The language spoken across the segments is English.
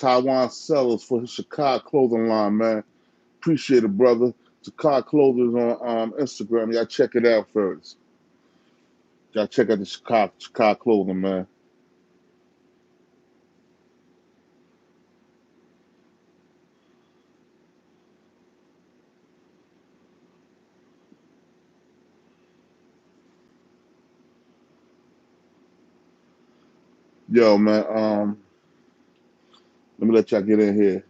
Taiwan sellers for his Chicago clothing line, man. Appreciate it, brother. Chicago Clothing on Instagram. You gotta check it out first. Gotta check out the Chicago Clothing, man. Yo, man. Let me let y'all get in here.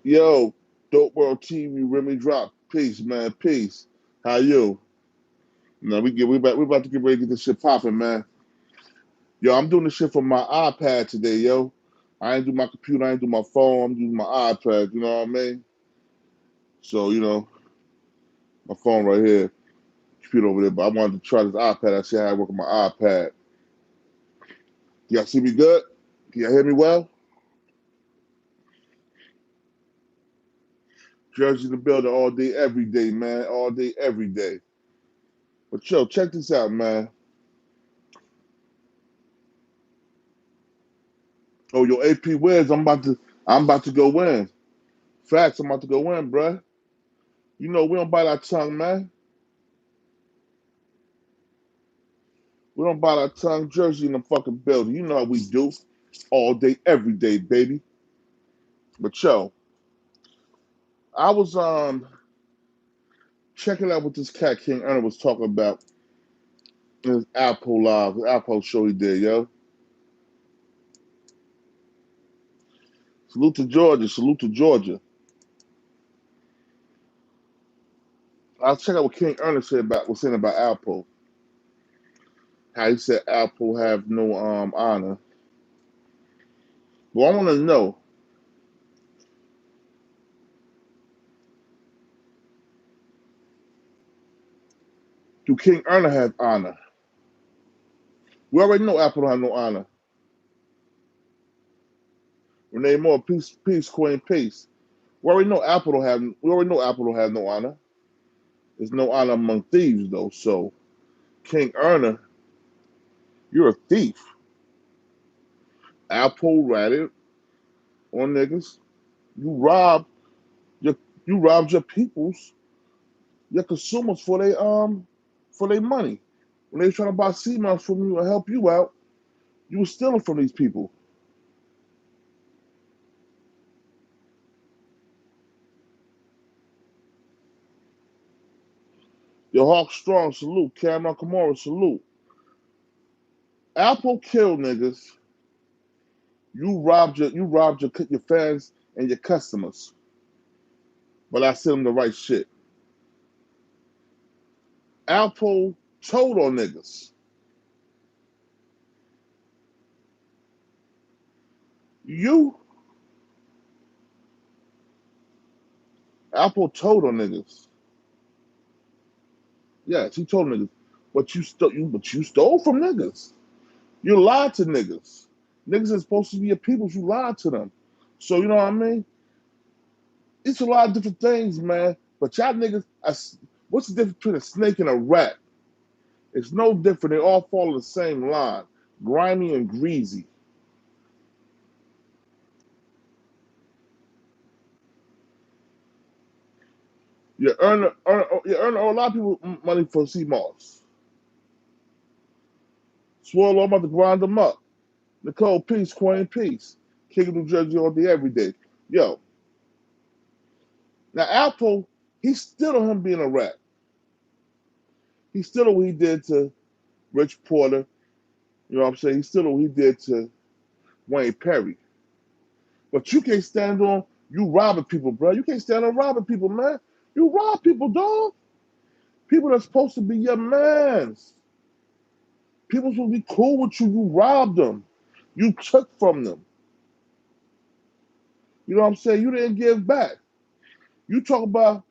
Yo, Dope World TV, Remy Drop. Peace, man. Peace. How you? No, we about to get ready to get this shit popping, man. Yo, I'm doing this shit from my iPad today, yo. I ain't do my computer, I ain't do my phone, I'm using my iPad, you know what I mean? So, my phone right here, computer over there, but I wanted to try this iPad. I see how I work on my iPad. Y'all see me good? Can y'all hear me well? Jersey in the building all day, every day, man. All day, every day. But yo, check this out, man. Oh, yo, AP Wiz, I'm about to go in. Facts, I'm about to go in, bruh. You know, we don't bite our tongue, man. We don't bite our tongue. Jersey in the fucking building. You know how we do. All day, every day, baby. But yo, I was checking out what this cat King Erna was talking about in his Alpo live, his Alpo show he did, yo. Salute to Georgia, salute to Georgia. I'll check out what King Ernest was saying about Alpo. How he said Alpo have no honor. Well, I want to know, do King Ernest have honor? We already know Alpo don't have no honor. Renee Moore, peace, peace, Queen, peace. We already know Apple don't have no honor. There's no honor among thieves though. So King Ernest, you're a thief. Apple ratted on niggas. You robbed your you robbed your peoples, your consumers for their money. When they were trying to buy CMOS from you and help you out, you were stealing from these people. Your Hawk Strong, salute. Cameron Kamara, salute. Apple killed niggas. You robbed your fans and your customers. But I sent them the right shit. Alpo told on niggas. You, Alpo told on niggas. Yes, he told niggas. But you stole from niggas. You lied to niggas. Niggas is supposed to be your people. You lied to them. So you know what I mean? It's a lot of different things, man. But y'all niggas, what's the difference between a snake and a rat? It's no different. They all fall in the same line. Grimy and greasy. You earn a lot of people money for CMOS. Swirl, I'm about to grind them up. Nicole, peace, Queen, peace. King of New Jersey all day, every day. Yo, now Alpo, he's still on him being a rat. He's still on what he did to Rich Porter. You know what I'm saying? He's still on what he did to Wayne Perry. But you can't stand on you robbing people, bro. You can't stand on robbing people, man. You rob people, dog. People that's supposed to be your mans. People supposed to be cool with you. You robbed them. You took from them. You know what I'm saying? You didn't give back. You talk about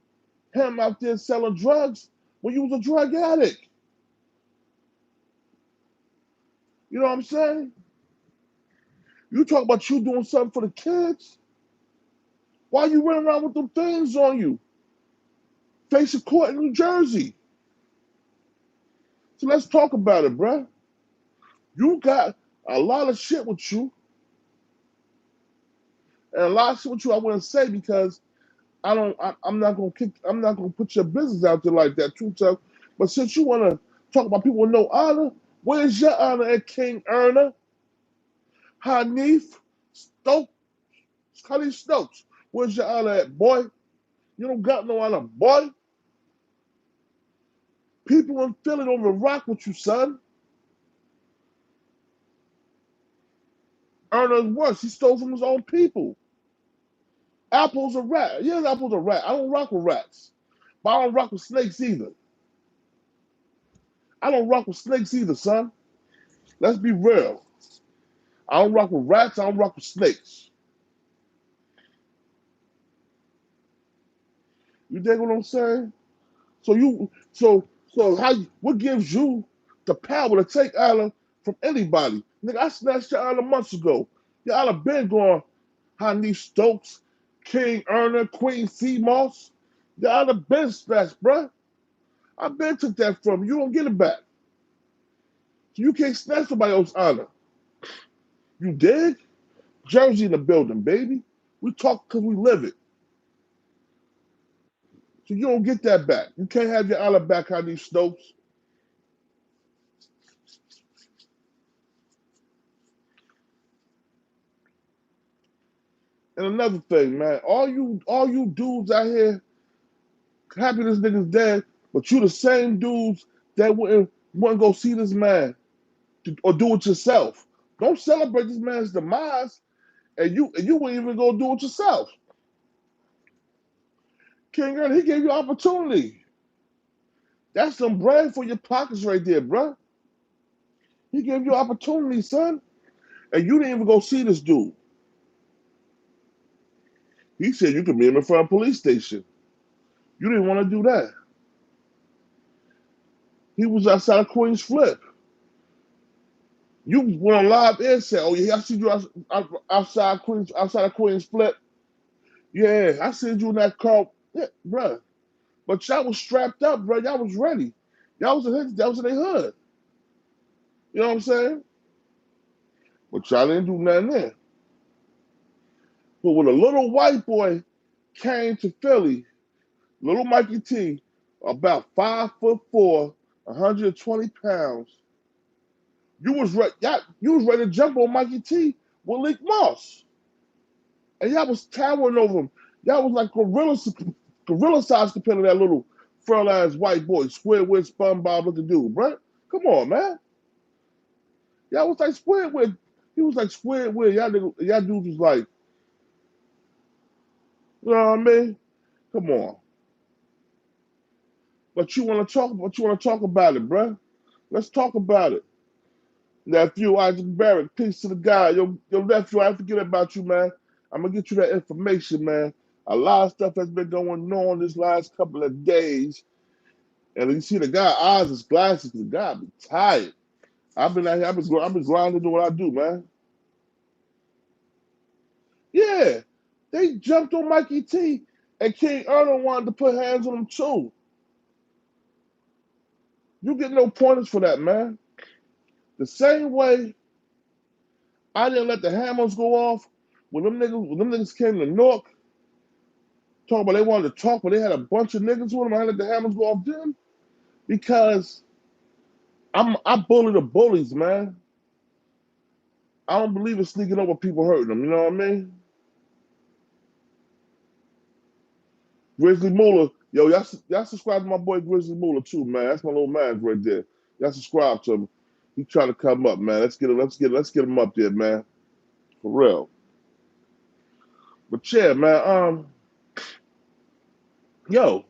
him out there selling drugs when you was a drug addict. You know what I'm saying? You talk about you doing something for the kids. Why you running around with them things on you? Face a court in New Jersey. So let's talk about it, bruh. You got a lot of shit with you. And a lot of shit with you I wouldn't say because I'm not gonna put your business out there like that too tough. But since you wanna talk about people with no honor, where's your honor at King Erna, Hanif, Stokes, Cuddy Stokes? Where's your honor at, boy? You don't got no honor, boy. People in Philly don't even rock with you, son. Erna's worse. He stole from his own people. Alpo's a rat. Yeah, Alpo's a rat. I don't rock with rats. But I don't rock with snakes either. I don't rock with snakes either, son. Let's be real. I don't rock with rats. I don't rock with snakes. You dig what I'm saying? So what gives you the power to take Island from anybody? Nigga, I snatched your Island months ago. Your Island been going Hanif Stokes, King Erna, Queen Seamoss. Your Island been snatched, bruh. I been took that from you. You don't get it back. So you can't snatch somebody else's honor. You dig? Jersey in the building, baby. We talk because we live it. So you don't get that back. You can't have your honor back, Hanif Stokes. And another thing, man, all you dudes out here happy this nigga's dead, but you the same dudes that wouldn't go see this man or do it yourself. Don't celebrate this man's demise, and you wouldn't even go do it yourself. King Earl, he gave you opportunity. That's some bread for your pockets right there, bruh. He gave you opportunity, son, and you didn't even go see this dude. He said you could meet him in front of a police station. You didn't want to do that. He was outside of Queens Flip. You went on live air and said, "Oh yeah, I see you outside of Queens Flip. Yeah, I seen you in that car, yeah, bruh. But y'all was strapped up, bro. Y'all was ready. Y'all was in their hood. You know what I'm saying? But y'all didn't do nothing there. But when a little white boy came to Philly, little Mikey T, about 5'4", 120 pounds, you was ready to jump on Mikey T with Leak Moss. And y'all was towering over him. Y'all was like gorilla size compared to that little fur-ass white boy, square with SpongeBob looking dude, bro. Come on, man. Y'all was like Squidward. He was like Squidward. Y'all dudes was like, you know what I mean? Come on. But you want to talk about it, bro. Let's talk about it. Nephew Isaac Barrett, peace to the guy. Your nephew, I forget about you, man. I'm gonna get you that information, man. A lot of stuff has been going on this last couple of days. And you see the guy eyes his glasses, the guy be tired. I've been out here, I've been grinding doing what I do, man. Yeah. They jumped on Mikey T and King Erno wanted to put hands on him too. You get no pointers for that, man. The same way I didn't let the hammers go off when them niggas came to Newark, talking about they wanted to talk, but they had a bunch of niggas with them. I let the hammers go off them because I bully the bullies, man. I don't believe in sneaking over people hurting them. You know what I mean? Grizzly Moolah, yo, y'all subscribe to my boy Grizzly Moolah too, man. That's my little man right there. Y'all subscribe to him. He trying to come up, man. Let's get him up there, man. For real. But yeah, man. Yo,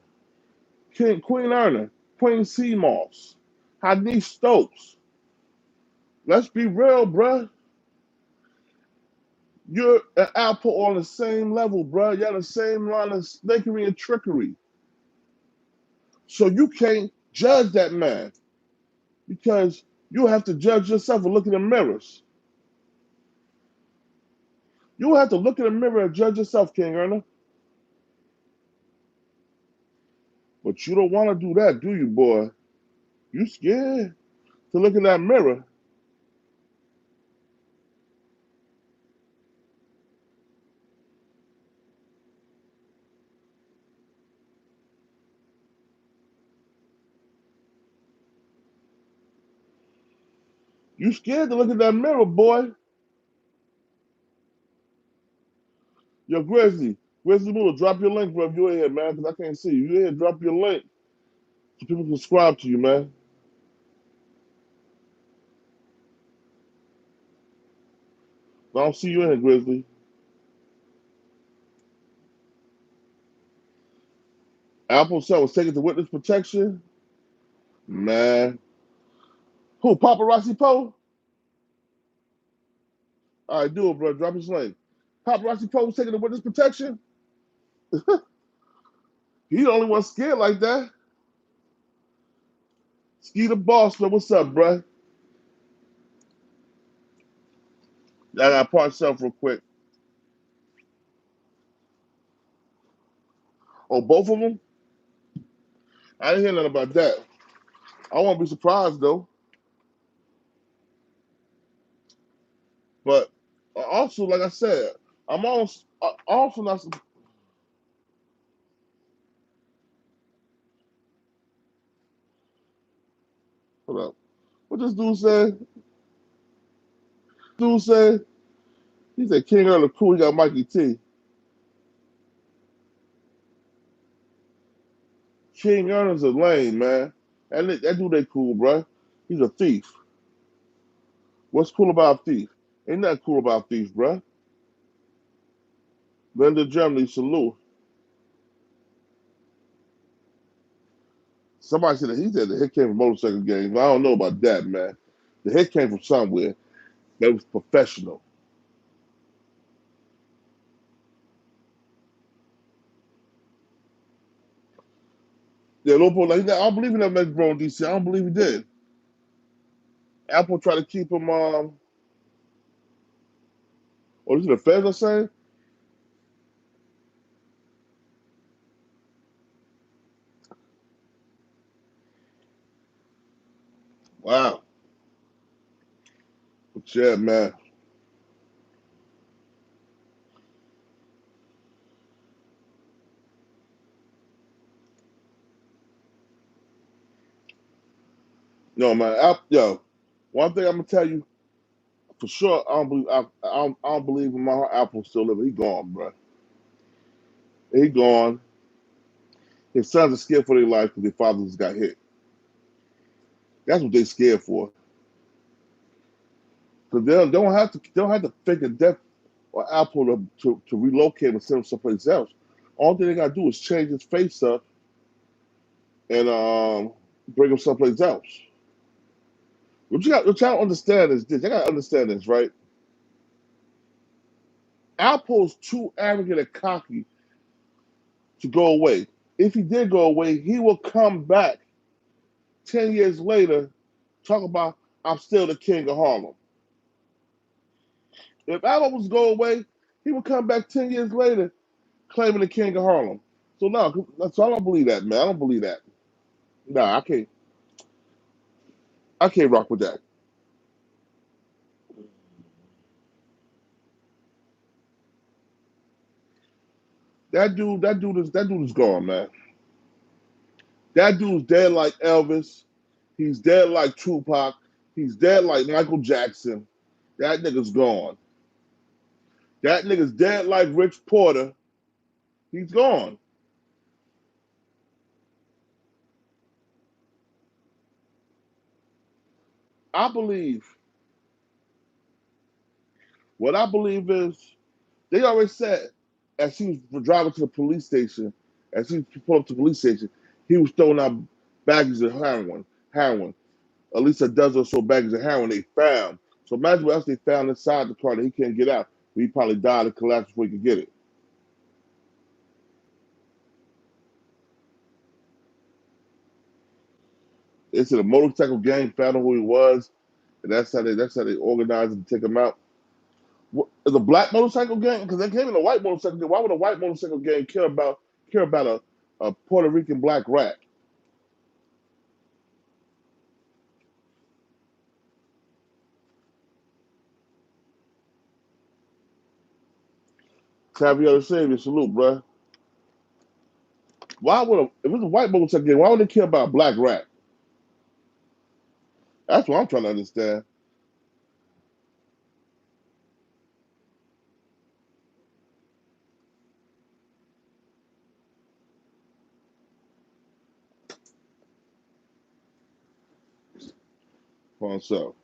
Queen Erna, Queen Seamoss, Hanif Stokes. Let's be real, bruh. You're an Alpo on the same level, bruh. You're the same line of snakery and trickery. So you can't judge that man because you have to judge yourself and look in the mirrors. You have to look in the mirror and judge yourself, King Erna. But you don't want to do that, do you, boy? You scared to look in that mirror. You scared to look at that mirror, boy. Yo, Grizzly. Grizzly Moore, drop your link, bro, if you're in here, man, because I can't see you. You're here, drop your link so people can subscribe to you, man. I don't see you in here, Grizzly. Alpo son was taken to witness protection. Man. Who, Paparazzi Poe? All right, do it, bro. Drop his link. Paparazzi Poe was taken to witness protection? He the only one scared like that. Ski the boss, man. What's up, bro? I got to part self real quick. Oh, both of them? I didn't hear nothing about that. I won't be surprised, though. But also, like I said, I'm also not. Hold up. What this dude said? Dude said, he said King Earl cool, he got Mikey T. King Ernest a lame, man. That dude ain't cool, bro. He's a thief. What's cool about a thief? Ain't nothing cool about a thief, bro. Linda Germany, salute. Somebody said that he said the hit came from motorcycle gangs. I don't know about that, man. The hit came from somewhere that was professional. Yeah, Lopo, like, I don't believe he never met bro in DC. I don't believe he did. Apple tried to keep him, or is it the feds are saying? Wow. But yeah, man. No, man. Yo, one thing I'm gonna tell you for sure, I don't believe in my heart Apple's still living. He gone, bro. He gone. His sons are scared for their life because their fathers got hit. That's what they scared for. Because they don't have to fake a death or Apple to relocate and send him someplace else. All thing they gotta do is change his face up and bring him someplace else. What y'all understand is this. You gotta understand this, right? Alpo's too arrogant and cocky to go away. If he did go away, he will come back 10 years later, talk about I'm still the king of Harlem. If Alpo was to go away, he would come back 10 years later claiming the king of Harlem. So no, so I don't believe that, man. I don't believe that. Nah, I can't rock with that. That dude is gone, man. That dude's dead like Elvis. He's dead like Tupac. He's dead like Michael Jackson. That nigga's gone. That nigga's dead like Rich Porter. He's gone. I believe what I believe is they already said as he was driving to the police station, as he pulled up to the police station, he was throwing out baggies of heroin. At least a dozen or so baggies of heroin they found. So imagine what else they found inside the car that he can't get out. He probably died and collapsed before he could get it. They said a motorcycle gang found out who he was, and that's how they organized and take him out. Is a black motorcycle gang? Because they came in a white motorcycle gang. Why would a white motorcycle gang care about a Puerto Rican black rat? Xavier Savior, salute, bro. If it's a white motorcycle gang, why would they care about a black rat? That's what I'm trying to understand. for himself.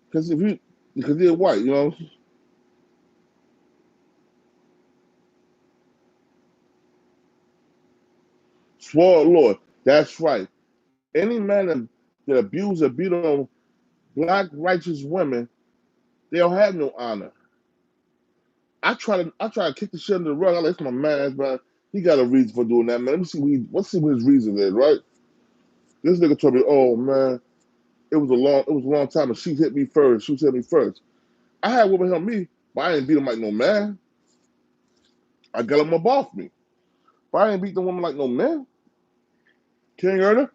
Because if you, because they're white, you know, swore Lord. That's right. Any man that abuse or beat on black righteous women, they don't have no honor. I try to kick the shit under the rug. I like, it's my man, man. He got a reason for doing that, man. Let me see let's see what his reason is, right? This nigga told me, oh man, it was a long time and she hit me first. She hit me first. I had women help me, but I didn't beat them like no man. I got them up off me. But I didn't beat the woman like no man. King Earner.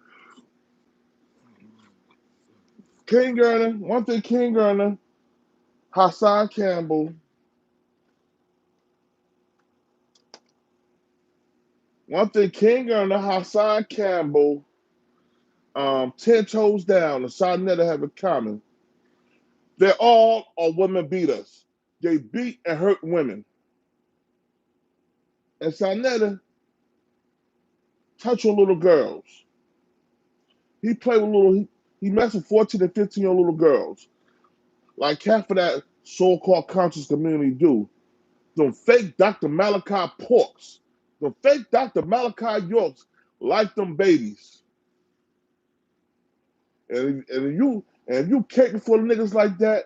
King Earner. One thing King Earner, Hassan Campbell. One thing King Earner, Hassan Campbell, 10 toes down, and Sarnetta have in common. They all are women beaters. They beat and hurt women. And Sarnetta touch on little girls. He played with he messed with 14 and 15-year-old little girls. Like half of that so-called conscious community do. Them fake Dr. Malachi Porks. Them fake Dr. Malachi Yorks like them babies. And if you caking for the niggas like that,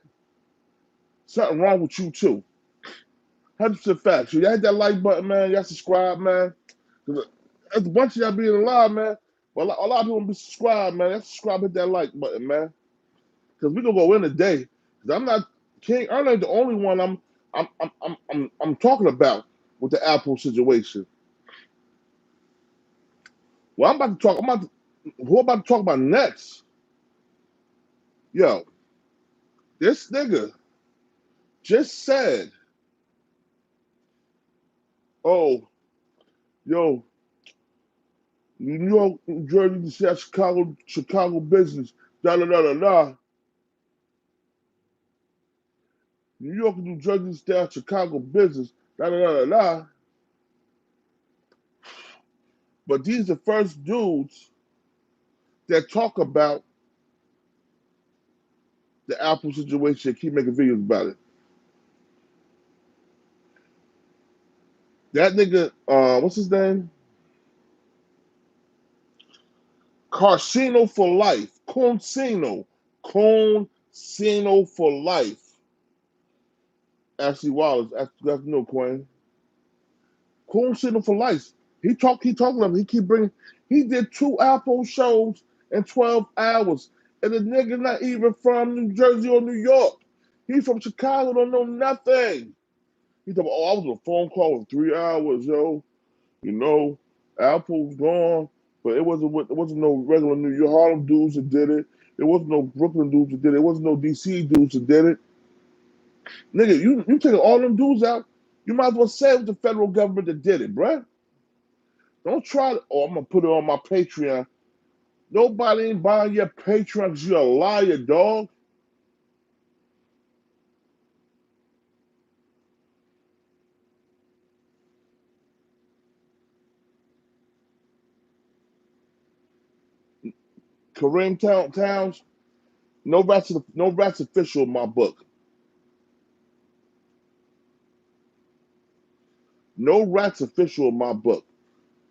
something wrong with you too. 100% facts. You hit that like button, man. Y'all subscribe, man. There's a bunch of y'all being alive, man. But a lot of people be subscribed, man. Y'all subscribe, hit that like button, man. Because we gonna go in today. Because I'm not King. I'm not the only one I'm talking about with the Apple situation. Well, who I'm about to talk about next? Yo, this nigga just said, oh, yo, New York, New Jersey, Chicago business, da da da da da. New York, New Jersey, style Chicago business, da da da da da. But these are the first dudes that talk about the Apple situation and keep making videos about it. That nigga, what's his name? Karceno for life. Karceno. Karceno for life. Ashley Wallace, that's no Queen. Karceno for life. He talking about, he did 2 Apple shows in 12 hours. And the nigga not even from New Jersey or New York. He from Chicago, don't know nothing. He talking about, oh, I was on a phone call for 3 hours, yo. You know, Apple's gone, but it wasn't no regular New York Harlem dudes that did it. There wasn't no Brooklyn dudes that did it. It wasn't no DC dudes that did it. Nigga, you taking all them dudes out, you might as well say it was the federal government that did it, bruh. Don't try to, oh, I'm gonna put it on my Patreon. Nobody ain't buying your Patreon because you're a liar, dog. Kareem Towns, no rats official in my book. No rats official in my book.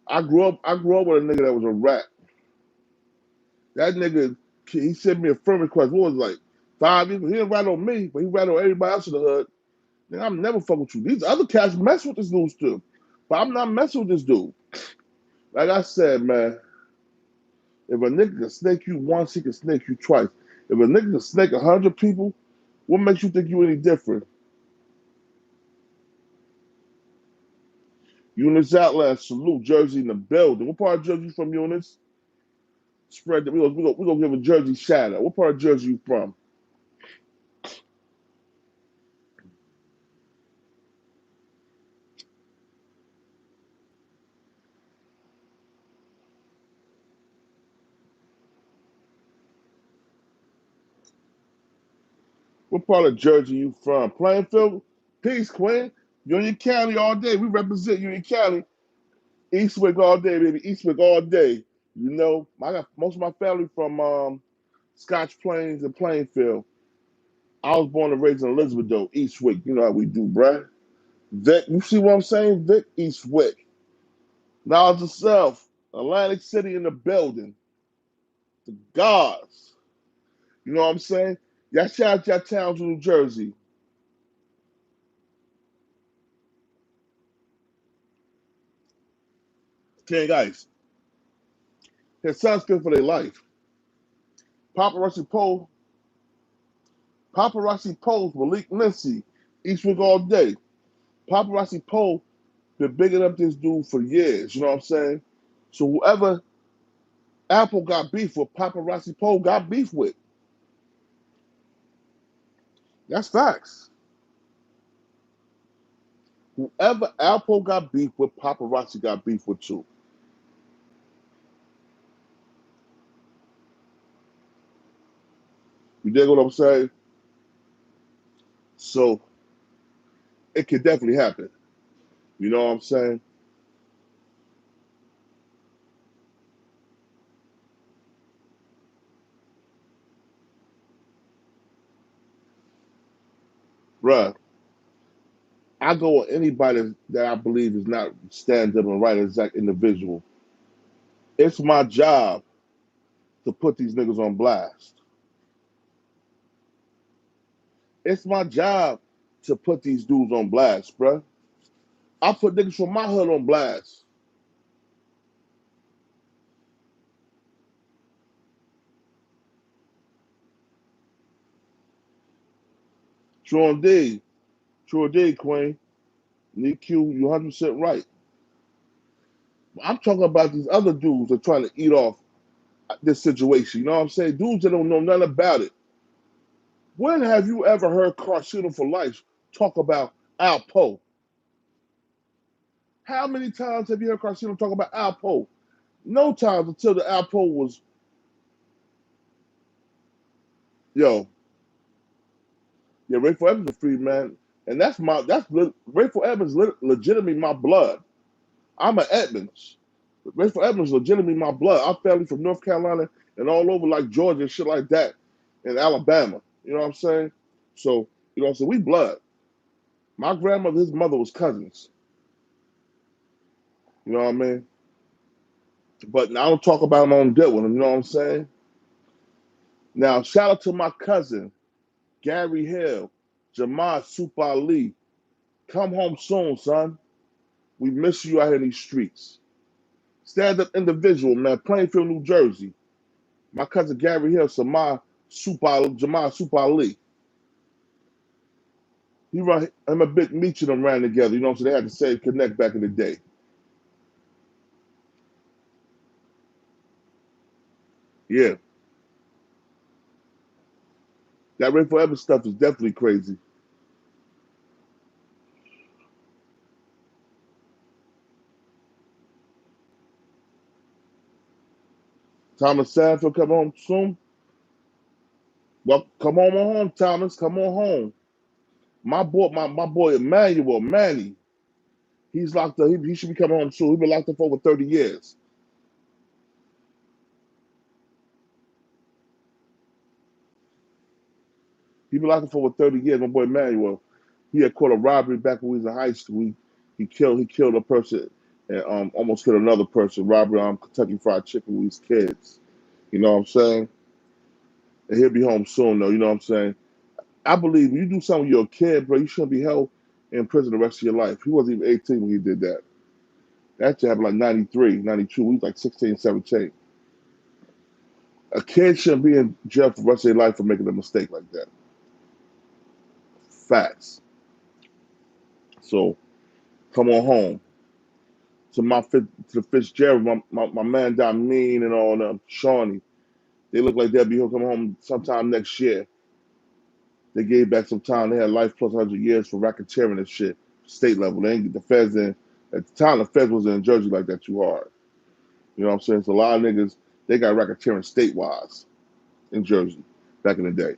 I grew up with a nigga that was a rat. That nigga, he sent me a friend request. What was it, like 5 years? He didn't rat on me, but he rat on everybody else in the hood. Nigga, I'm never fucking with you. These other cats mess with this dude still, but I'm not messing with this dude. Like I said, man, if a nigga can snake you once, he can snake you twice. If a nigga can snake 100 people, what makes you think you any different? Eunice Outland, salute Jersey in the building. What part of Jersey you from, Eunice? Spread that. We gonna give a Jersey shout out. What part of Jersey you from? What part of Jersey you from? Plainfield? Peace, Queen. Union County all day. We represent Union County. Eastwick all day, baby. Eastwick all day. You know, I got most of my family from Scotch Plains and Plainfield. I was born and raised in Elizabeth, though. Eastwick. You know how we do, bruh. Vic, you see what I'm saying? Vic Eastwick. Knowledge of self. Atlantic City in the building. The gods. You know what I'm saying? Y'all shout out your towns in New Jersey. Okay, guys. His son's good for their life. Paparazzi Poe. Paparazzi Poe's Malik Missy. Eastwick all day. Paparazzi Poe been bigging up this dude for years. You know what I'm saying? So whoever Apple got beef with, Paparazzi Poe got beef with. That's facts. Whoever Alpo got beef with, paparazzi got beef with too. You dig what I'm saying? So it could definitely happen. You know what I'm saying? Bruh, I go with anybody that I believe is not stand up and right exact individual. It's my job to put these niggas on blast. It's my job to put these dudes on blast, bruh. I put niggas from my hood on blast. True indeed. True indeed, Queen. Nick Q, you 100% right. I'm talking about these other dudes that are trying to eat off this situation. You know what I'm saying? Dudes that don't know nothing about it. When have you ever heard Karceno for Life talk about Alpo? How many times have you heard Karceno talk about Alpo? No times until the Alpo was, yo, yeah, Rayful Evans is a free man. And Rayful Evans legitimately my blood. I'm an Edmonds. Rayful Evans legitimately my blood. Our family from North Carolina and all over like Georgia and shit like that and Alabama. You know what I'm saying? So, you know what I'm saying? We blood. My grandmother, his mother was cousins. You know what I mean? But I don't talk about him on deal with him. You know what I'm saying? Now, shout out to my cousin, Gary Hill, Jamar Super Ali. Come home soon, son. We miss you out here in these streets. Stand up individual, man. Plainfield, New Jersey. My cousin Gary Hill, Jamar Super Ali. He run him a big meet them ran together. You know what I'm saying? They had to say connect back in the day. Yeah. That Ray Forever stuff is definitely crazy. Thomas Sanford come home soon. Well, come on home, Thomas. Come on home. My boy Emmanuel, Manny, he's locked up. He should be coming home soon. He's been locked up for over 30 years. He's been locked up for over 30 years. My boy Emmanuel. He had caught a robbery back when we was in high school. He killed a person and almost killed another person. Robbery on Kentucky Fried Chicken with his kids. You know what I'm saying? And he'll be home soon though. You know what I'm saying? I believe when you do something with your kid, bro, you shouldn't be held in prison the rest of your life. He wasn't even 18 when he did that. That actually happened like 93, 92. He was like 16, 17. A kid shouldn't be in jail for the rest of their life for making a mistake like that. Facts. So come on home. To Fitzgerald, my man Domine and all them, Shawnee. They look like they'll be coming home sometime next year. They gave back some time. They had life plus 100 years for racketeering and shit. State level. They ain't get the feds in. At the time, the feds wasn't in Jersey like that too hard. You know what I'm saying? So a lot of niggas, they got racketeering state-wise in Jersey back in the day.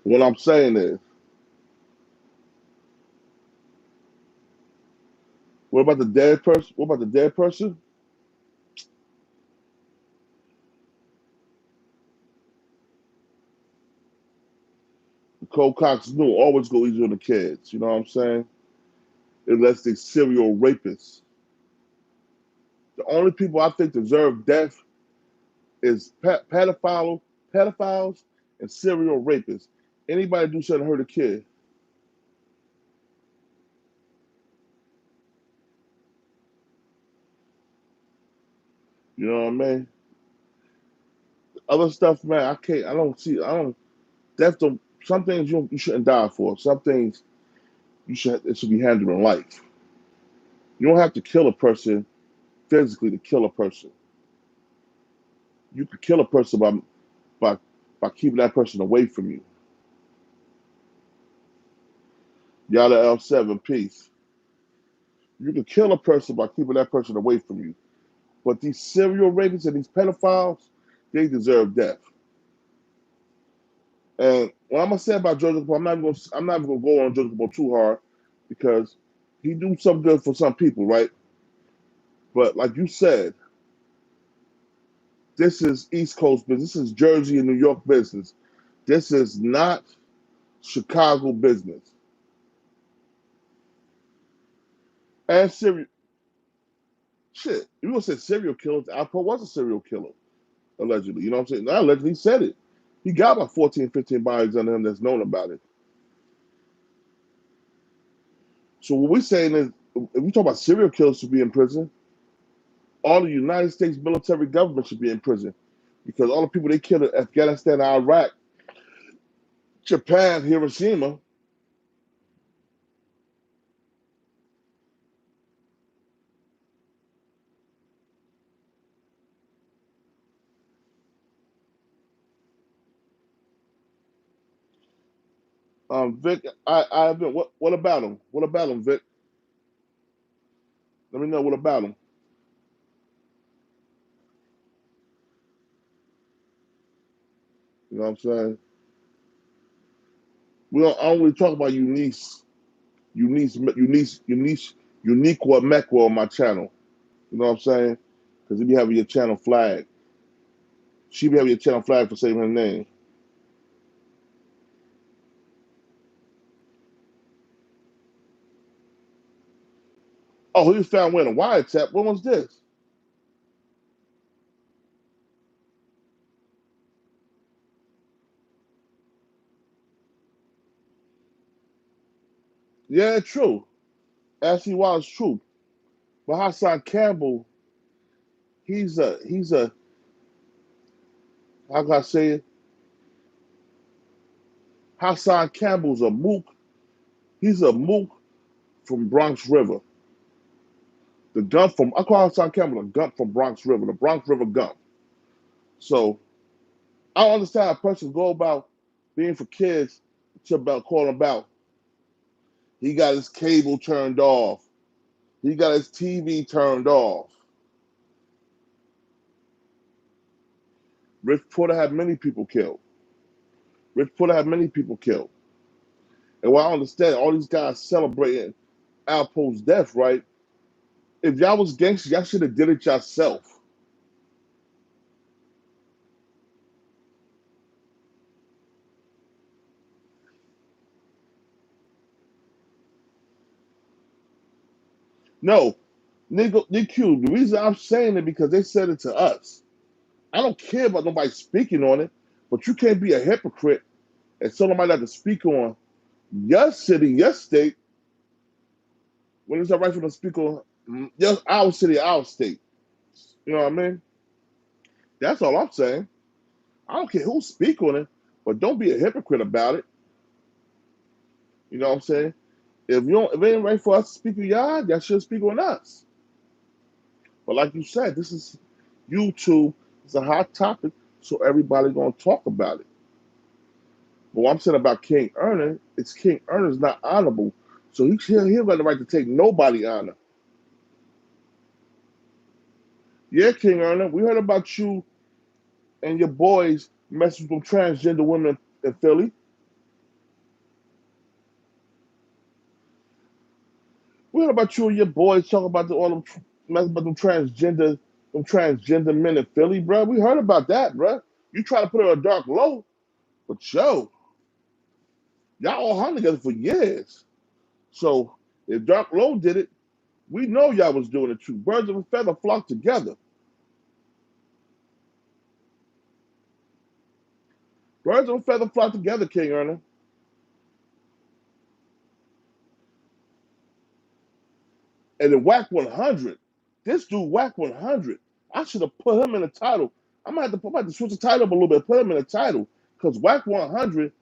What I'm saying is, What about the dead person? What about the dead person? The cold cocks knew always go easy on the kids. You know what I'm saying? Unless they serial rapists. The only people I think deserve death is pedophiles, and serial rapists. Anybody do something to hurt a kid, you know what I mean? Other stuff, man, I can't. I don't see. I don't. That's the some things you shouldn't die for. Some things you should it should be handled in life. You don't have to kill a person physically to kill a person. You can kill a person by by keeping that person away from you. Yada L7, peace. You can kill a person by keeping that person away from you. But these serial rapists and these pedophiles, they deserve death. And what I'm gonna say about JoJo Capone, I'm not gonna go on JoJo Capone too hard because he do some good for some people, right? But like you said, this is East Coast business. This is Jersey and New York business. This is not Chicago business. And serial shit. You gonna say serial killers? Alpo was a serial killer, allegedly. You know what I'm saying? Not allegedly, he said it. He got about 14, 15 bodies under him that's known about it. So what we're saying is, if we talk about serial killers to be in prison, all the United States military government should be in prison because all the people they killed in Afghanistan, Iraq, Japan, Hiroshima. Vic, I've been. What about him? What about him, Vic? Let me know what about him. You know what I'm saying? We don't only talk about unique or Mecwa on my channel. You know what I'm saying? Because he be having your channel flag. She be having your channel flag for saying her name. Oh, he was found wearing a wiretap. When was this? Yeah, true. Actually, was true. But Hassan Campbell, he's a how can I say it? Hassan Campbell's a mook. He's a mook from Bronx River. The Gump from I call Hassan Campbell a Gump from Bronx River, the Bronx River Gump. So I don't understand how a person go about being for kids to about calling about he got his cable turned off. He got his TV turned off. Rich Porter had many people killed. Rich Porter had many people killed. And what I understand, all these guys celebrating Alpo's death, right? If y'all was gangsters, y'all should have did it yourself. No, Nick Q, the reason I'm saying it because they said it to us. I don't care about nobody speaking on it, but you can't be a hypocrite and tell nobody not to speak on your city, your state, when it's all right for them to speak on our city, our state. You know what I mean? That's all I'm saying. I don't care who speak on it, but don't be a hypocrite about it. You know what I'm saying? If it ain't right for us to speak on y'all should speak on us. But like you said, this is YouTube. It's a hot topic, so everybody gonna talk about it. But what I'm saying about King Ernest, it's King Ernest not honorable. So he got the right to take nobody honor. Yeah, King Ernest, we heard about you and your boys messing with transgender women in Philly. We heard about you and your boys talking about all them about them transgender men in Philly, bro. We heard about that, bro. You try to put her a dark low, but yo, y'all all hung together for years. So if Dark Low did it, we know y'all was doing it too. Birds of a feather flock together. Birds of a feather flock together, King Erner. And then Whack 100. This dude, Whack 100. I should have put him in the title. I'm gonna have to switch the title up a little bit, put him in the title. Because Whack 100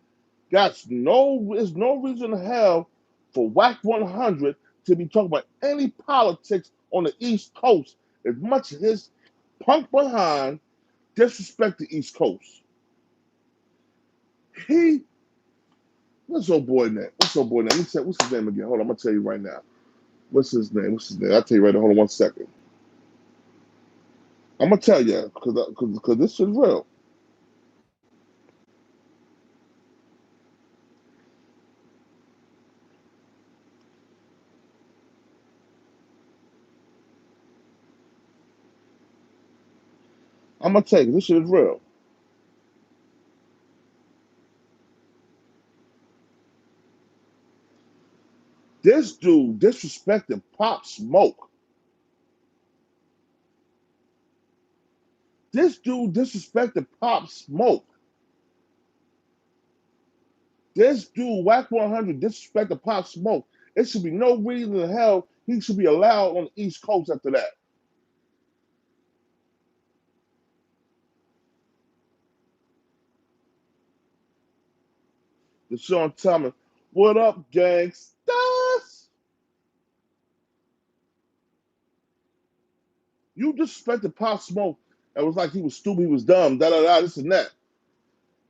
there's no reason in hell for Whack 100 to be talking about any politics on the East Coast as much as his punk behind disrespect the East Coast. He, what's old boy name? What's old boy name? What's his name again? Hold on, I'm gonna tell you right now. What's his name? I'll tell you right now. Hold on 1 second. I'm gonna tell you because this is real. I'm gonna tell you this shit is real. This dude disrespected Pop Smoke. This dude disrespected Pop Smoke. This dude, Whack 100, disrespected Pop Smoke. It should be no reason in hell he should be allowed on the East Coast after that. Deshaun Thomas, what up, gangsters? You disrespected Pop Smoke. It was like he was stupid, he was dumb, da da da, this and that.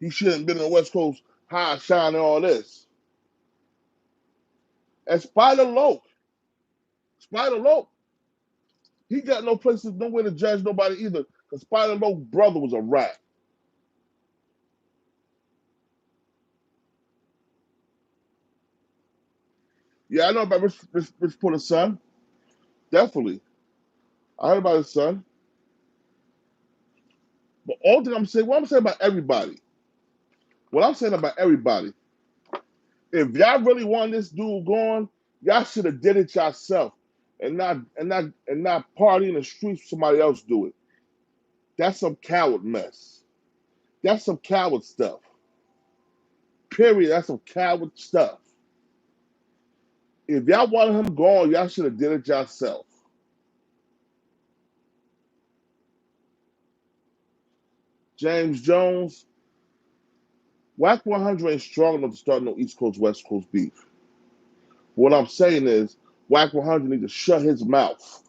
He shouldn't have been on the West Coast high shining all this. And Spider Loke, he got no place, nowhere to judge nobody either. Because Spider Loke's brother was a rat. Yeah, I know about Rich Porter's son. Definitely. I heard about his son. But all thing I'm saying, what I'm saying about everybody, what I'm saying about everybody, if y'all really want this dude gone, y'all should have did it yourself and not party in the streets for somebody else do it. That's some coward mess. That's some coward stuff. Period. That's some coward stuff. If y'all wanted him gone, y'all should have did it yourself. James Jones, Whack 100 ain't strong enough to start no East Coast West Coast beef. What I'm saying is, Whack 100 need to shut his mouth.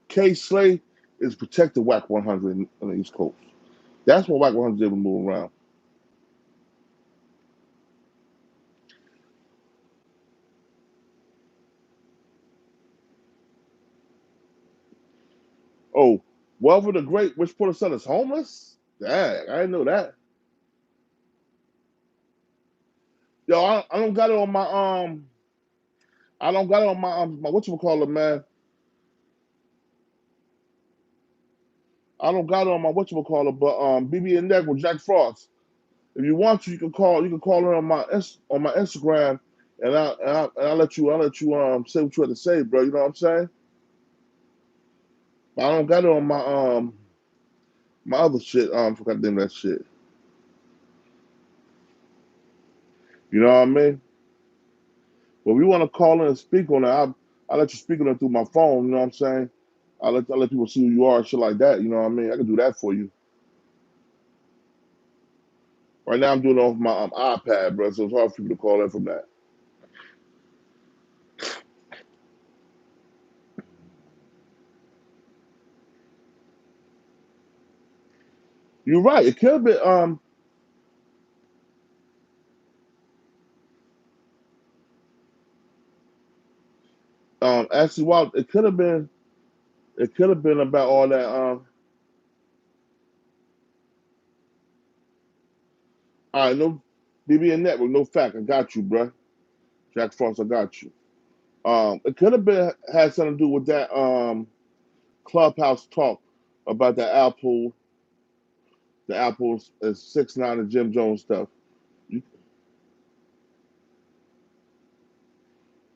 K Slay is protected Whack 100 on the East Coast. That's what Whack 100 able to move around. Oh, Welver the Great, Rich Porter son is homeless? Dang, I didn't know that. Yo, I don't got it on my I don't got it on my whatchamacallit, man. I don't got it on my whatchamacallit, but BB and Neck with Jack Frost. If you want to, you can call her on my Instagram, and I'll let you say what you have to say, bro. You know what I'm saying? But I don't got it on my other shit. Forgot the name of that shit. You know what I mean? But if you want to call in and speak on it, I'll let you speak on it through my phone. You know what I'm saying? I'll let people see who you are, shit like that. You know what I mean? I can do that for you. Right now, I'm doing it off my iPad, bro. So it's hard for people to call in from that. You're right. It could have been actually, well, it could have been about all that. I know. BBN Network, no fact. I got you, bruh. Jack Frost, I got you. It could have been had something to do with that clubhouse talk about the Apples is 6ix9ine and Jim Jones stuff.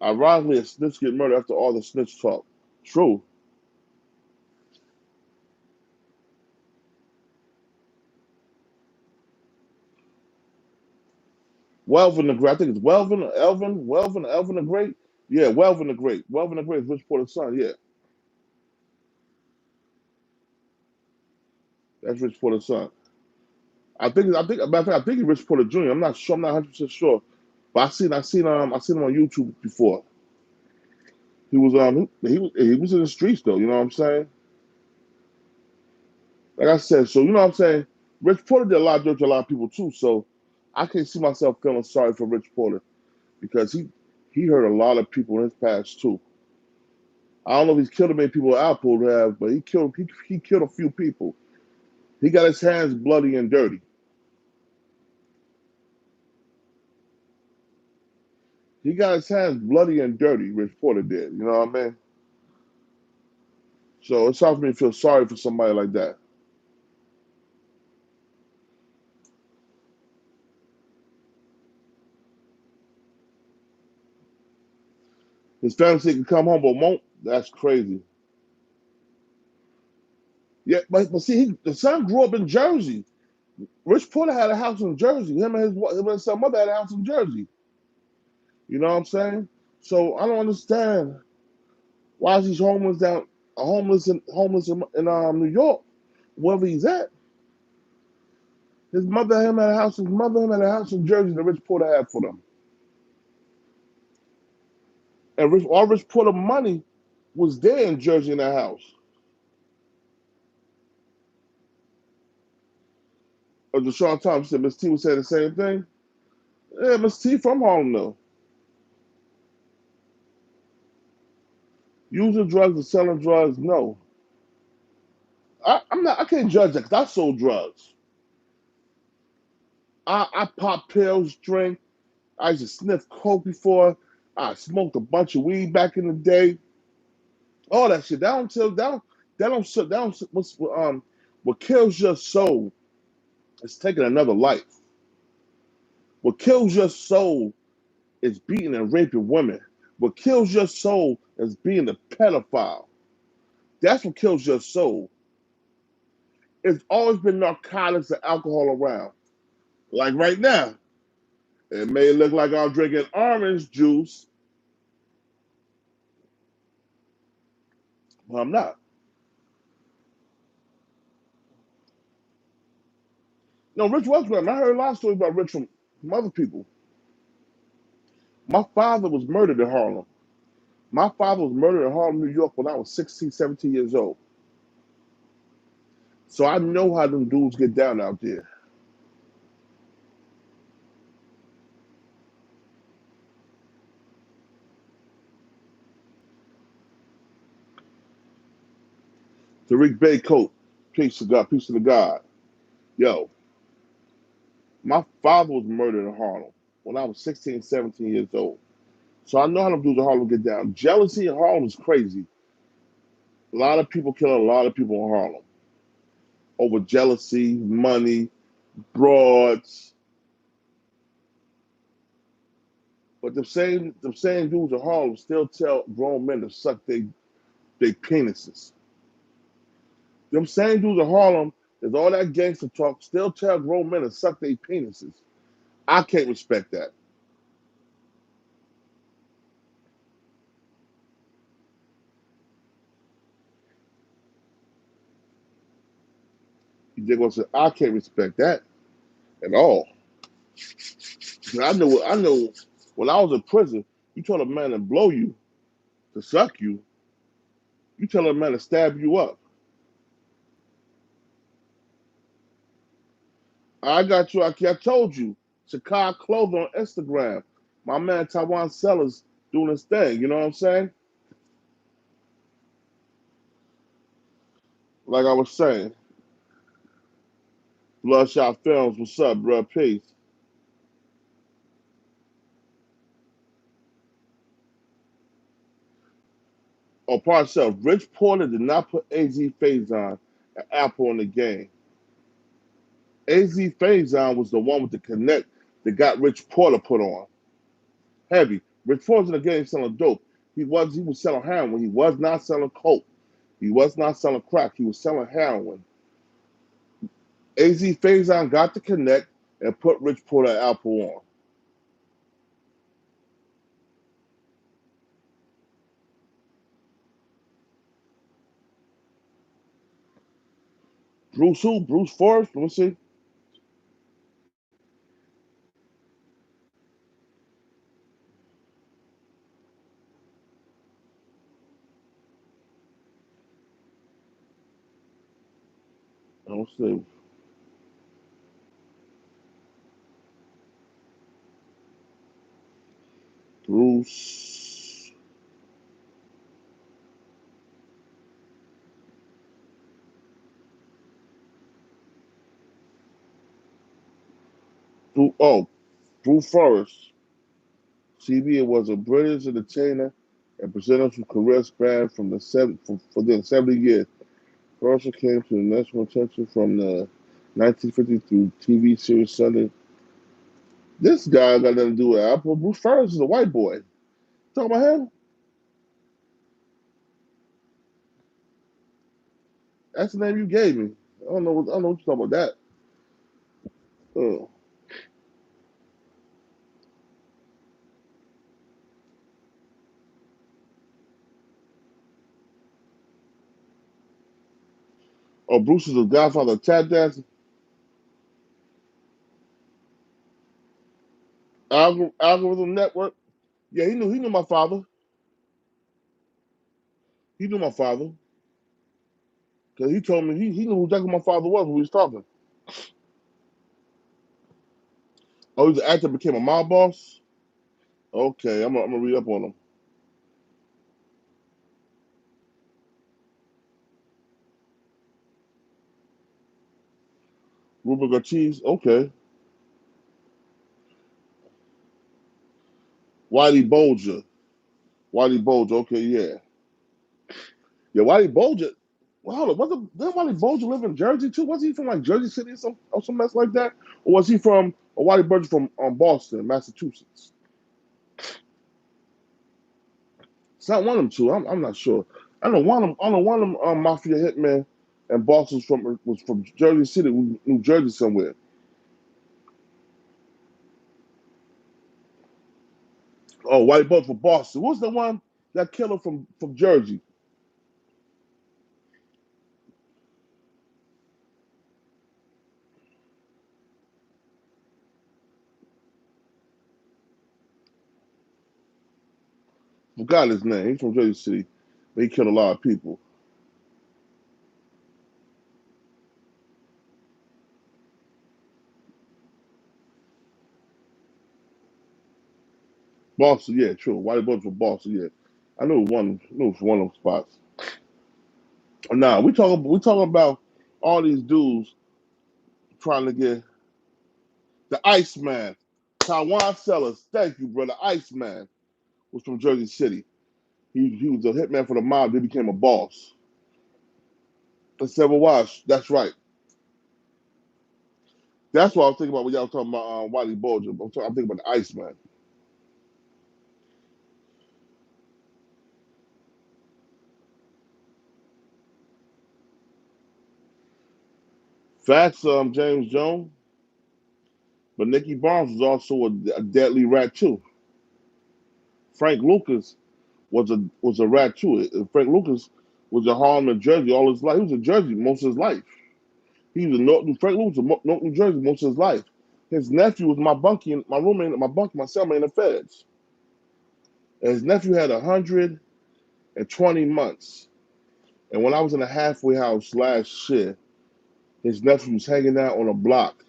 Ironically, a snitch get murdered after all the snitch talk. True. Welvin the Great. I think it's Welvin the Great. Yeah, Welvin the Great. Welvin the Great is Rich Porter's son. Yeah, that's Rich Porter's son. Matter of fact, I think it's Rich Porter Jr. I'm not sure. I'm not 100% sure, but I seen him on YouTube before. He was in the streets though. You know what I'm saying? Like I said, so you know what I'm saying. Rich Porter did a lot of dirt to a lot of people too. So I can't see myself feeling sorry for Rich Porter because he hurt a lot of people in his past too. I don't know if he's killed as many people as Alpo have, but he killed a few people. He got his hands bloody and dirty. He got his hands bloody and dirty. Rich Porter did. You know what I mean? So it's hard for me to feel sorry for somebody like that. His family said he can come home but won't. That's crazy. Yeah, but see, the son grew up in Jersey. Rich Porter had a house in Jersey. Him and his son mother had a house in Jersey. You know what I'm saying? So I don't understand why he's homeless in New York, wherever he's at. His mother him had a house. His mother him had a house in Jersey that Rich Porter had for them. And all Rich Porter money was there in Jersey in that house. Deshaun Thompson said Miss T would say the same thing. Yeah, Miss T from Harlem though. Using drugs and selling drugs, no. I'm not. I can't judge that because I sold drugs. I popped pills, drink. I used to sniff coke before. I smoked a bunch of weed back in the day. All that shit. What kills your soul is taking another life. What kills your soul is beating and raping women. What kills your soul is being a pedophile. That's what kills your soul. It's always been narcotics and alcohol around. Like right now, it may look like I'm drinking orange juice, but I'm not. No, Rich was great. I heard a lot of stories about Rich from other people. My father was murdered in Harlem. My father was murdered in Harlem, New York when I was 16, 17 years old. So I know how them dudes get down out there. Tariq Bay Coat, peace to the God. Yo, my father was murdered in Harlem when I was 16, 17 years old. So I know how them dudes in Harlem get down. Jealousy in Harlem is crazy. A lot of people kill a lot of people in Harlem over jealousy, money, broads. But the same dudes in Harlem still tell grown men to suck they penises. Them same dudes in Harlem, there's all that gangster talk, still tell grown men to suck their penises. I can't respect that. You dig what I'm saying? I can't respect that at all. I know when I was in prison, you told a man to blow you, to suck you, you tell a man to stab you up. I got you, I told you. Chicago Clothing on Instagram. My man Taiwan Sellers doing his thing, you know what I'm saying? Like I was saying, Bloodshot Films, what's up, bro? Peace. Oh, part itself. Rich Porter did not put AZ Faison and Alpo in the game. AZ Faison was the one with the connect that got Rich Porter put on. Heavy. Rich Porter's in the game selling dope. He was selling heroin. He was not selling coke. He was not selling crack. He was selling heroin. AZ Faison got the connect and put Rich Porter and Alpo on. Bruce who? Bruce Forrest? Let me see. Let's see. Bruce. Bruce Forrest. CB was a British entertainer and presenter from career span from the for the 70 years. Forrest came to national attention from the 1950 through TV series Sunday. This guy got nothing to do with Apple. Bruce Forrest is a white boy. Talking about him? That's the name you gave me. I don't know what you're talking about that. Oh, Bruce is the godfather of tap dancing. Algorithm Network. Yeah, he knew my father. He knew my father. Because he told me he knew who exactly my father was when we was talking. Oh, he's an actor, became a mob boss? Okay, I'm gonna read up on him. Ruben Ortiz, okay. Whitey Bulger. Whitey Bulger, okay, yeah. Yeah, Whitey Bulger. Well, hold on. Didn't Whitey Bulger live in Jersey too? Was he from like Jersey City or some mess like that? Or was he from or Whitey Bulger from Boston, Massachusetts? It's not one of them two. I'm not sure. I know one of them mafia hitmen and boss was from Jersey City, New Jersey somewhere. Oh, Whitey Bulger from Boston. What's the one that killer from Jersey? Forgot his name. He's from Jersey City, but he killed a lot of people. Boston, yeah, true. White Bulger from Boston, yeah. Knew it was one of them spots. Nah, we talking about all these dudes trying to get the Iceman. Taiwan Sellers, thank you, brother. Iceman was from Jersey City. He was a hitman for the mob, then became a boss. And said, well, watch, that's right. That's what I was thinking about when y'all was talking about Whitey Bulger. I'm thinking about the Iceman. Facts, James Jones. But Nicky Barnes was also a deadly rat too. Frank Lucas was a rat too. Frank Lucas was a Harlem and Jersey all his life. He was in Jersey most of his life. He was in Frank Lucas was in North New Jersey most of his life. His nephew was my roommate, my cellmate in the feds. And his nephew had 120 months. And when I was in the halfway house last year, his nephew was hanging out on a block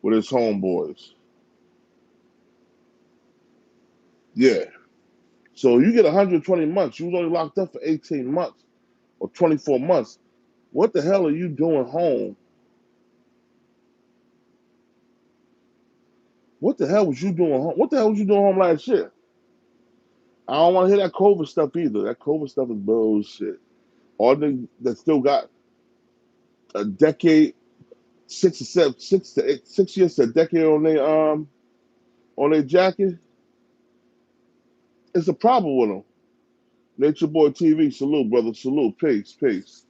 with his homeboys. Yeah. So you get 120 months. You was only locked up for 18 months or 24 months. What the hell are you doing home? What the hell was you doing home? What the hell was you doing home last year? I don't want to hear that COVID stuff either. That COVID stuff is bullshit. All the that still got a decade, 6 years to a decade on their jacket, it's a problem with them. Nature Boy TV, salute, brother, salute, peace, peace.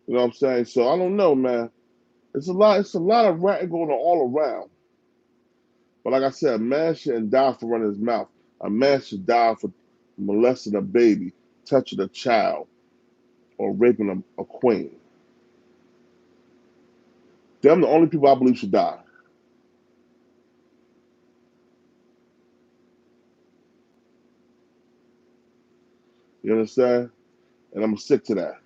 You know what I'm saying? So I don't know, man. It's a lot of ratting going on all around. But like I said, a man shouldn't die for running his mouth. A man should die for molesting a baby, touching a child, or raping a queen. Them the only people I believe should die. You understand? And I'm gonna stick to that.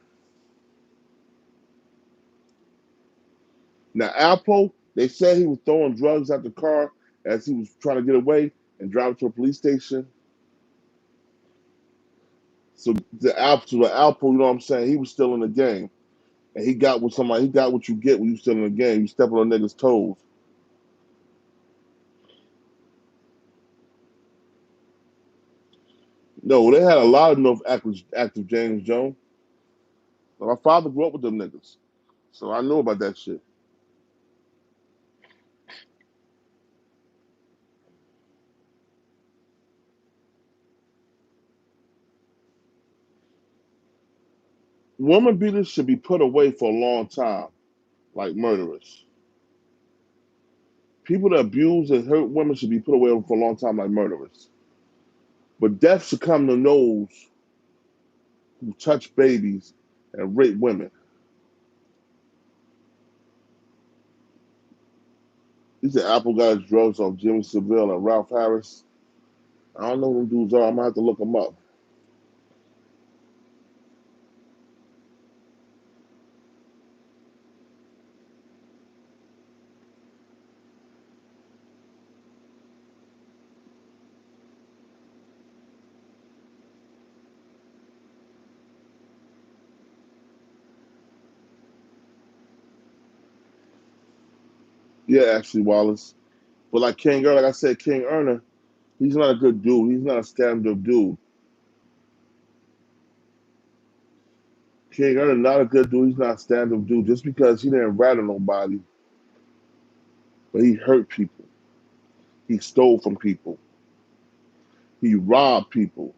Now, Alpo, they said he was throwing drugs out the car as he was trying to get away and drive to a police station. So Alpo, you know what I'm saying? He was still in the game, and he got with somebody. He got what you get when you still in the game. You step on a nigga's toes. No, they had a lot of enough active James Jones. My father grew up with them niggas, so I knew about that shit. Woman beaters should be put away for a long time, like murderers. People that abuse and hurt women should be put away for a long time, like murderers. But death should come to those who touch babies and rape women. He said Apple got his drugs off Jimmy Seville and Ralph Harris. I don't know who them dudes are. I'm gonna have to look them up. Yeah, Ashley Wallace. But like I said, King Erner, he's not a good dude. He's not a stand-up dude. King Erner, not a good dude. He's not a stand-up dude. Just because he didn't rat on nobody, but he hurt people. He stole from people. He robbed people.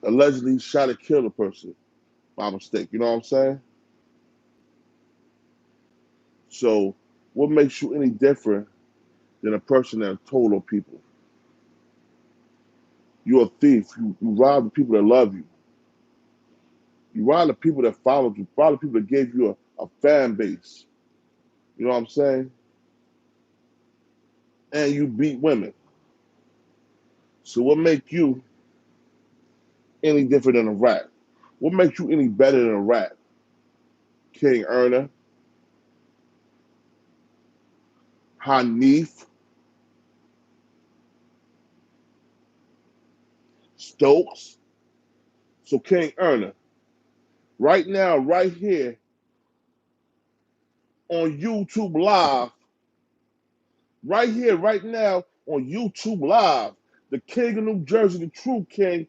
Allegedly he shot and killed a person by mistake. You know what I'm saying? So what makes you any different than a person that told people? You're a thief. You rob the people that love you. You rob the people that followed you. You rob the people that gave you a fan base. You know what I'm saying? And you beat women. So what makes you any different than a rat? What makes you any better than a rat? King Erna, Hanif, Stokes. So King Erna, right now, right here on YouTube Live, right here, right now on YouTube Live, the King of New Jersey, the true king,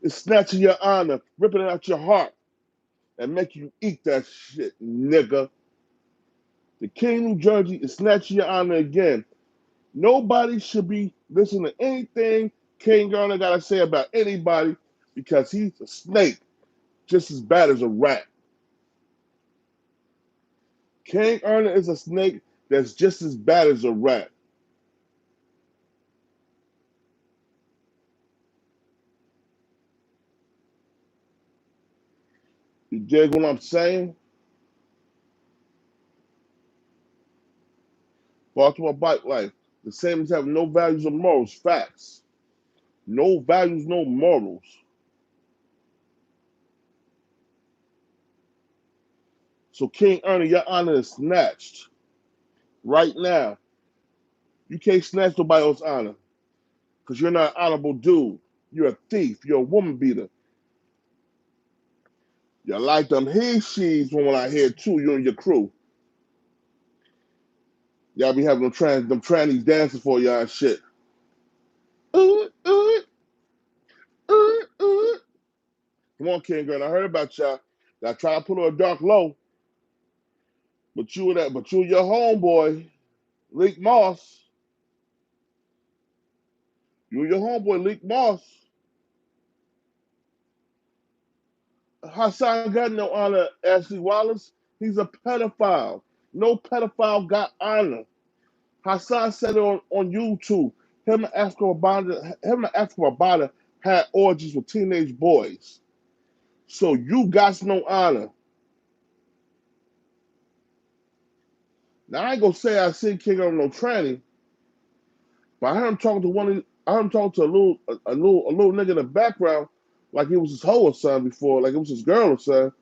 is snatching your honor, ripping it out your heart, and making you eat that shit, nigga. The King of New Jersey is snatching your honor again. Nobody should be listening to anything King Garner got to say about anybody because he's a snake, just as bad as a rat. King Garner is a snake that's just as bad as a rat. You dig what I'm saying? Baltimore Bike Life. The same as having no values or morals. Facts. No values, no morals. So King Ernie, your honor is snatched right now. You can't snatch nobody else's honor because you're not an honorable dude. You're a thief. You're a woman beater. You like them he, she's from what I hear too, you and your crew. Y'all be having them trannies dancing for y'all and shit. Ooh, ooh, ooh, ooh. Come on, King Girl. I heard about y'all. I try to put her a dark low, but you and your homeboy, Leak Moss. You and your homeboy, Leak Moss. Hassan got no honor, Ashley Wallace. He's a pedophile. No pedophile got honor. Hassan said it on YouTube. Him and Escobar Bada had orgies with teenage boys. So you got no honor. Now I ain't gonna say I seen King on no tranny, but I heard him talking to I heard him talking to a little nigga in the background, like he was his hoe or something before, like it was his girl or something.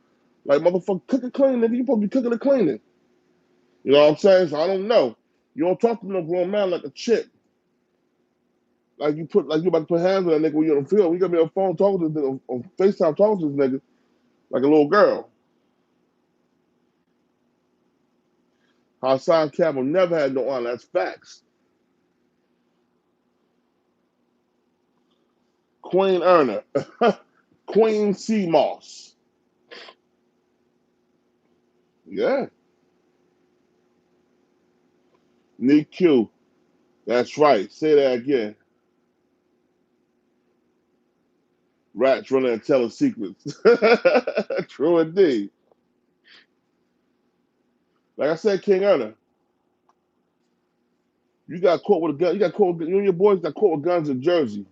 Like motherfucker, cook and clean, nigga. You supposed to be cooking and cleaning. You know what I'm saying? So I don't know. You don't talk to no grown man like a chick. Like you about to put hands on that nigga when you're on the field. We got me on the phone talking to this nigga, on FaceTime talking to this nigga like a little girl. Hassan Campbell never had no honor. That's facts. Queen Erna. Queen C Moss. Yeah. Nick Q. That's right. Say that again. Rats running and telling secrets. True indeed. Like I said, King Erna, you got caught with a gun. You and your boys got caught with guns in Jersey.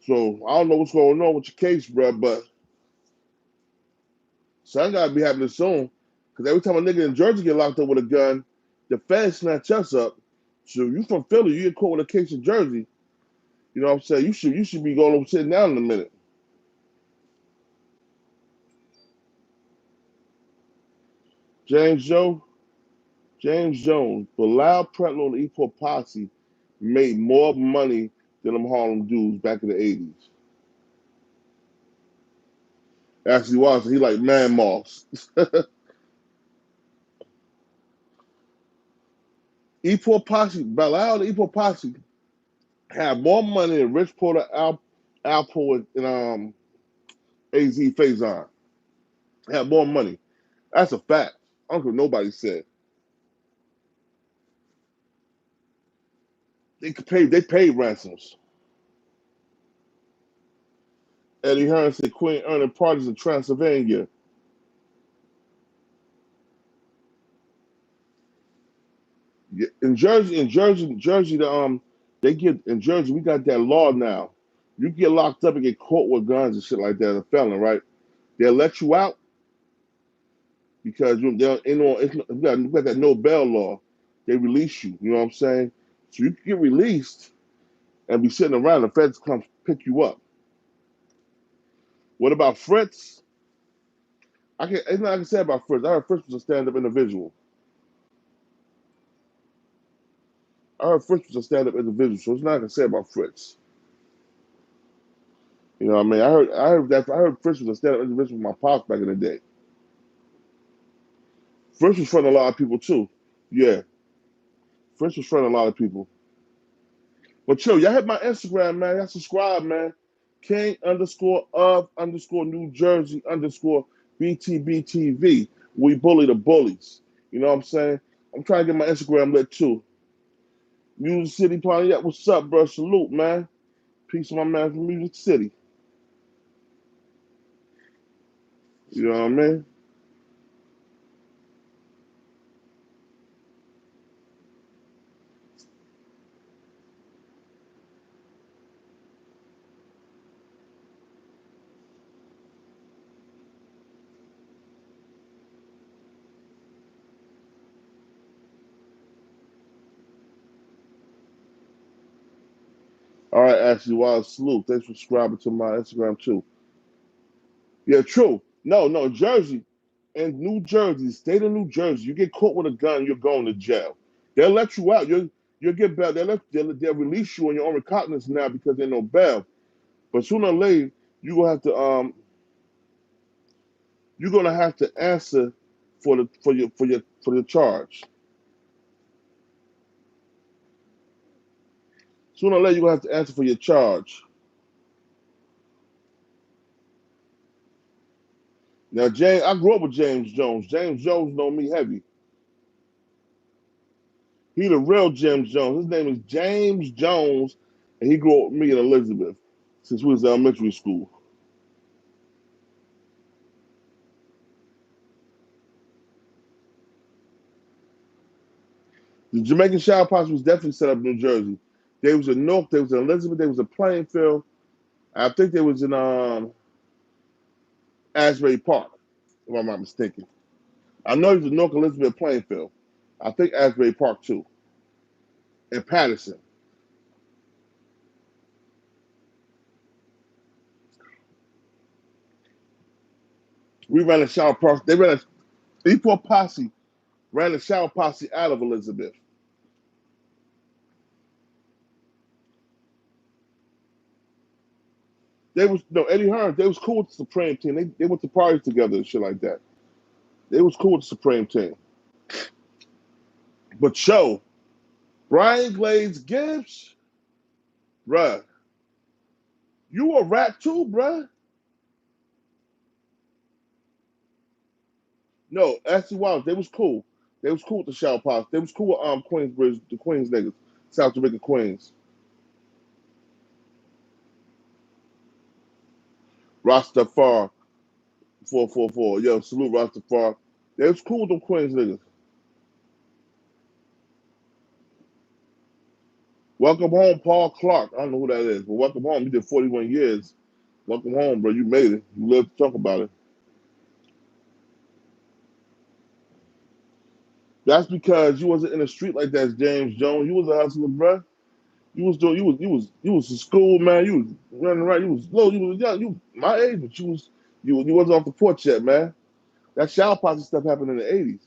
So I don't know what's going on with your case, bro, but something gotta be happening soon. Because every time a nigga in Jersey get locked up with a gun, the feds snatch us up. So you from Philly, you get caught with a case in Jersey. You know what I'm saying? You should be going over sitting down in a minute. James Joe, James Jones, Bilal Pretlow and Equal Posse made more money than them Harlem dudes back in the 80s. Actually, was he like Man Moss. Equal Posse, Bilal and Equal Posse had more money than Rich Porter, Alpo, and AZ Faison. Had more money. That's a fact. I don't care what nobody said. They paid ransoms. Eddie Hearn said Queen earning parties in Transylvania. In Jersey, they get in Jersey. We got that law now. You get locked up and get caught with guns and shit like that, a felon, right? They'll let you out because we got that no bail law. They release you. You know what I'm saying? So you can get released and be sitting around. The feds come pick you up. What about Fritz? It's not I can say about Fritz. I heard Fritz was a stand-up individual. I heard Fritz was a stand-up individual, so it's not I can say about Fritz. You know what I mean? I heard Fritz was a stand-up individual with my pops back in the day. Fritz was fronting a lot of people too. Yeah, Fritz was fronting a lot of people. But chill, y'all hit my Instagram, man. Y'all subscribe, man. King underscore of underscore New Jersey underscore BTBTV. We bully the bullies. You know what I'm saying? I'm trying to get my Instagram lit too. Music City Pontiac, what's up, bro? Salute, man. Peace to my man from Music City. You know what I mean? All right, Ashley Wild, salute. Thanks for subscribing to my Instagram too. Yeah, true. No, no, Jersey and New Jersey, state of New Jersey, you get caught with a gun, you're going to jail. They'll let you out. You'll get bail. They'll release you on your own recognizance now because there's no bail. But sooner or later, you gonna have to you're gonna have to answer for the charge. Sooner or later, you're going to have to answer for your charge. Now, James, I grew up with James Jones. James Jones know me heavy. He the real James Jones. His name is James Jones, and he grew up with me in Elizabeth since we was in elementary school. The Jamaican Shower Posse was definitely set up in New Jersey. They was in Newark, they was in Elizabeth, they was in Plainfield. I think they was in Asbury Park, if I'm not mistaken. I know he was in Newark, Elizabeth, Plainfield. I think Asbury Park too, and Patterson. We ran a shower posse. They ran a equal posse, ran a shower posse out of Elizabeth. They was no Eddie Hearn. They was cool with the Supreme team. They went to parties together and shit like that. They was cool with the Supreme team. But show Brian Glaze Gibbs, bruh, you a rat too, bruh. No, actually, wow, they was cool. They was cool with the Shower Posse. They was cool with Queensbridge, the Queens niggas, South Jamaica Queens. Rastafari, 444. Yo, salute Rastafari. They was cool with them Queens niggas. Welcome home, Paul Clark. I don't know who that is, but welcome home. You did 41 years. Welcome home, bro. You made it. You lived to talk about it. That's because you wasn't in the street like that, James Jones. You was a hustler, bro. You was doing. You was in school, man. You was running around. You was low. You was young. You my age, but you wasn't off the porch yet, man. That shower posse stuff happened in the '80s.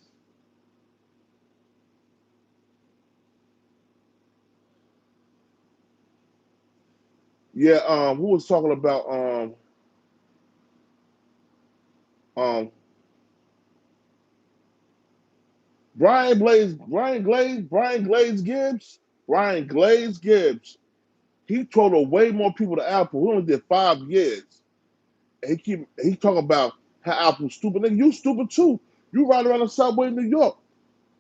Yeah. Who was talking about um Brian Glaze Gibbs, Brian Glaze Gibbs. He totaled way more people to Apple. He only did 5 years. He talking about how Apple's stupid. Nigga, you stupid too. You ride around the subway in New York.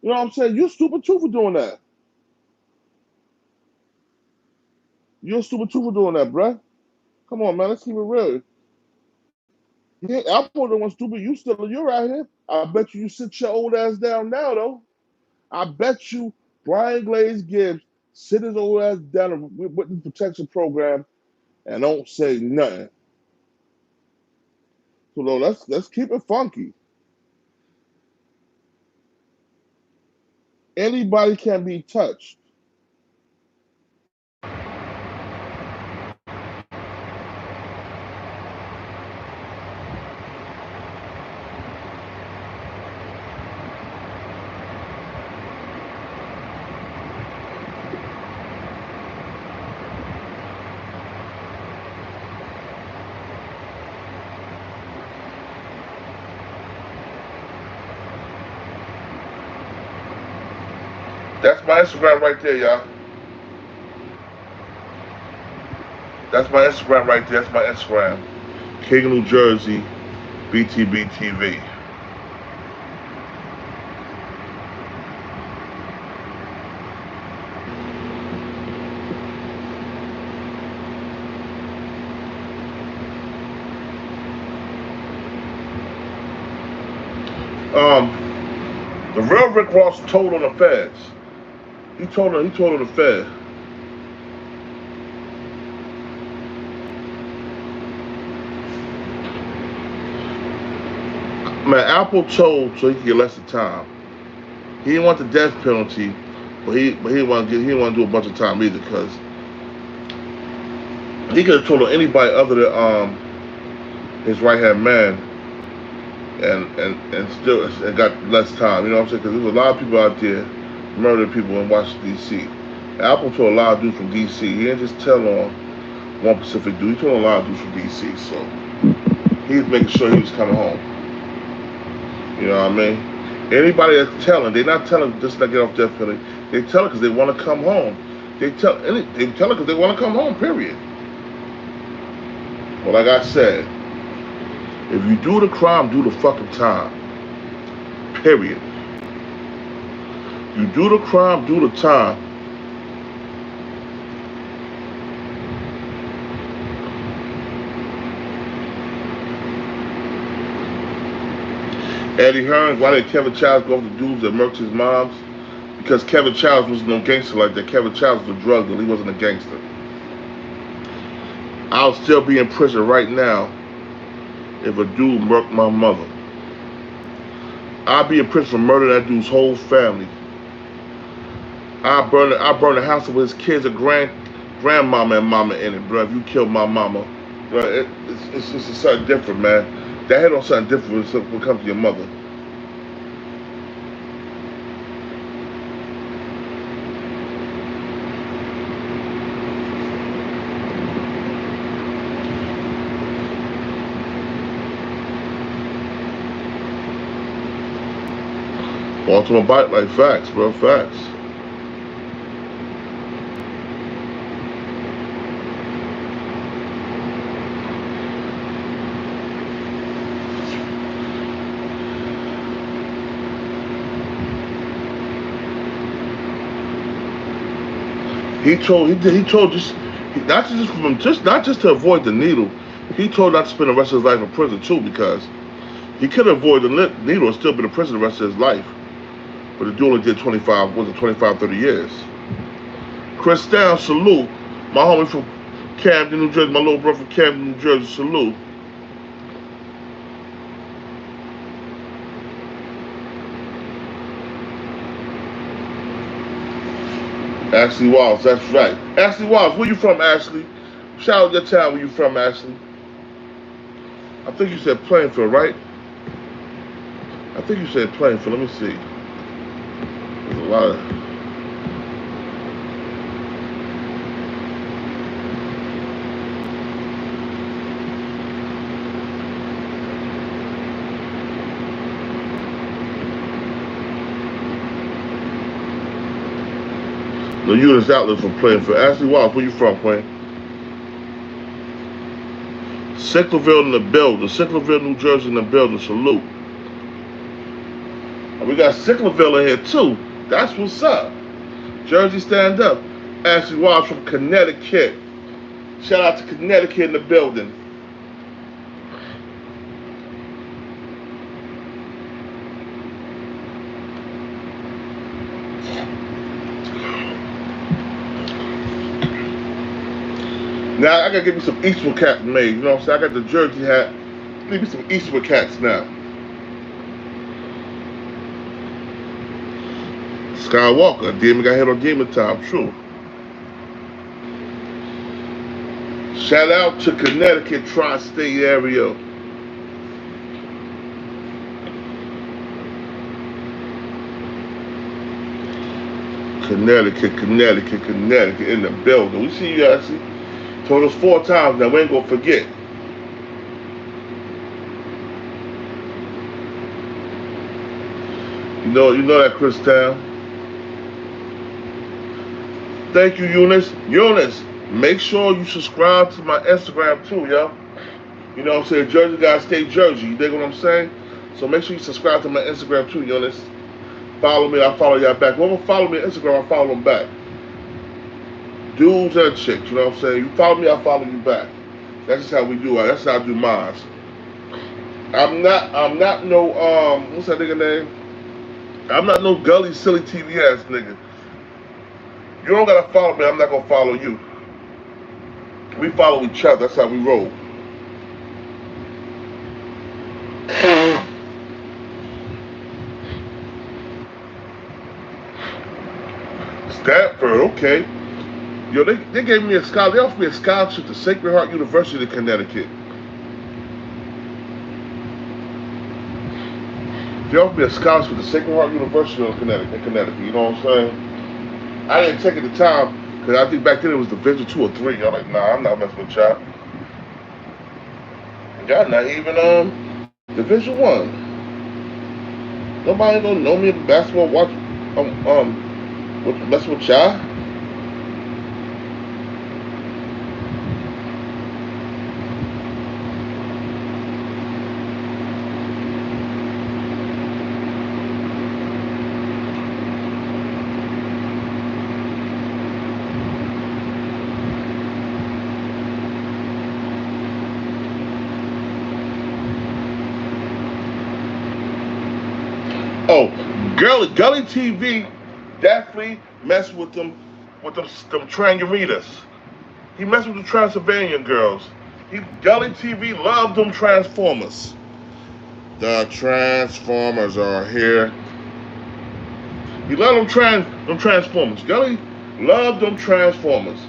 You know what I'm saying? You stupid too for doing that. You're stupid too for doing that, bruh. Come on, man. Let's keep it real. Yeah, Apple the one stupid. You're out here. I bet you sit your old ass down now, though. I bet you Brian Glaze Gibbs sit his old ass down in witness protection program and don't say nothing. So though, let's keep it funky. Anybody can be touched. That's my Instagram right there, y'all. That's my Instagram right there. That's my Instagram. King, New Jersey, BTBTV. The real Rick Ross told on the feds. He told on the feds. Man, Alpo told so he could get less of time. He didn't want the death penalty, but he didn't want to do a bunch of time either because he could have told on anybody other than his right hand man and still and got less time. You know what I'm saying? Because there's a lot of people out there murdering people in Washington D.C. Alpo told a lot of dudes from D.C. He didn't just tell on one Pacific dude. He told a lot of dudes from D.C. So he was making sure he was coming home. You know what I mean? Anybody that's telling, they're not telling just to get off death penalty. They tell it because they want to come home. They tell her because they want to come home, period. But like I said, if you do the crime, do the fucking time. Period. You do the crime, do the time. Eddie Hearn, why did Kevin Childs go after dudes that murked his moms? Because Kevin Childs was no gangster like that. Kevin Childs was a drug dealer. He wasn't a gangster. I'll still be in prison right now if a dude murked my mother. I'll be in prison for murdering that dude's whole family. I burn the house with his kids and grandmama and mama in it, bro. If you killed my mama, bro, it's just something different, man. That hit on something different when it comes to your mother. Baltimore bite like facts, bro, facts. He told not just to avoid the needle. He told not to spend the rest of his life in prison too, because he could avoid the needle and still be in prison the rest of his life. But the dude only did 25, 30 years. Chris Down, salute. My homie from Camden, New Jersey, my little brother from Camden, New Jersey, salute. Ashley Wallace, that's right. Ashley Wallace, where you from, Ashley? Shout out your town, where you from, Ashley? I think you said Plainfield, right? I think you said Plainfield, let me see. There's a lot of... The Eunice Outlet from Plainfield. Ashley Wallace, where you from, Queen? Sicklerville in the building. Sicklerville, New Jersey in the building. Salute. And we got Sicklerville in here too. That's what's up. Jersey, stand up. Ashley Wallace from Connecticut. Shout out to Connecticut in the building. Now I gotta get me some Eastwood cats made, you know what I'm saying? I got the Jersey hat. Need me some Eastwood cats now. Skywalker, Demon got hit on Demon Time, true. Shout out to Connecticut tri-state area. Connecticut in the building. We see you guys. Told us 4 times now, we ain't gonna forget. You know that, Chris Town. Thank you, Eunice. Eunice, make sure you subscribe to my Instagram too, yo. You know what I'm saying? Jersey guys stay Jersey. You dig what I'm saying? So make sure you subscribe to my Instagram too, Eunice. Follow me, I'll follow y'all back. Whoever follow me on Instagram, I'll follow them back. Dudes and chicks, you know what I'm saying? You follow me, I'll follow you back. That's just how we do it. That's how I do mine. I'm not no, what's that nigga name? I'm not no gully, silly TV ass nigga. You don't gotta follow me, I'm not gonna follow you. We follow each other, that's how we roll. Stanford, okay. Yo, they gave me a scholarship. They offered me a scholarship to Sacred Heart University of Connecticut. They offered me a scholarship to Sacred Heart University of Connecticut. You know what I'm saying? I didn't take it at the time because I think back then it was Division 2 or 3. I'm like, nah, I'm not messing with y'all. Y'all not even Division 1. Nobody gonna know me in basketball. Watch messing with y'all. Oh, Gully TV definitely messed with them Trangeritas. He messed with the Transylvanian girls. Gully TV loved them Transformers. The Transformers are here. He loved them Transformers. Gully loved them Transformers.